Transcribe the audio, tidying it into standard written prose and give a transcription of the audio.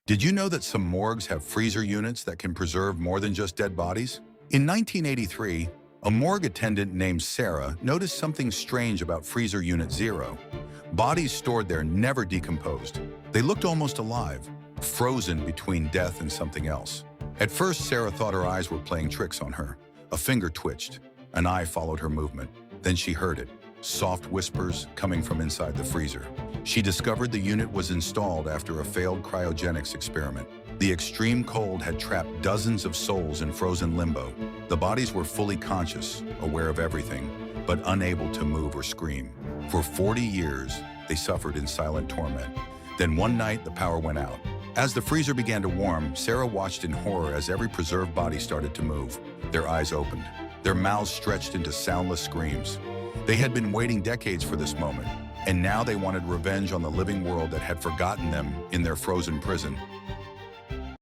Did you know that some morgues have freezer units that can preserve more than just dead bodies? In 1983, a morgue attendant named Sarah noticed something strange about Freezer Unit Zero. Bodies stored there never decomposed. They looked almost alive, frozen between death and something else. At first, Sarah thought her eyes were playing tricks on her. A finger twitched. An eye followed her movement. Then she heard it, soft whispers coming from inside the freezer. She discovered the unit was installed after a failed cryogenics experiment. The extreme cold had trapped dozens of souls in frozen limbo. The bodies were fully conscious, aware of everything, but unable to move or scream. For 40 years, they suffered in silent torment. Then one night, the power went out. As the freezer began to warm, Sarah watched in horror as every preserved body started to move. Their eyes opened, their mouths stretched into soundless screams. They had been waiting decades for this moment, and now they wanted revenge on the living world that had forgotten them in their frozen prison.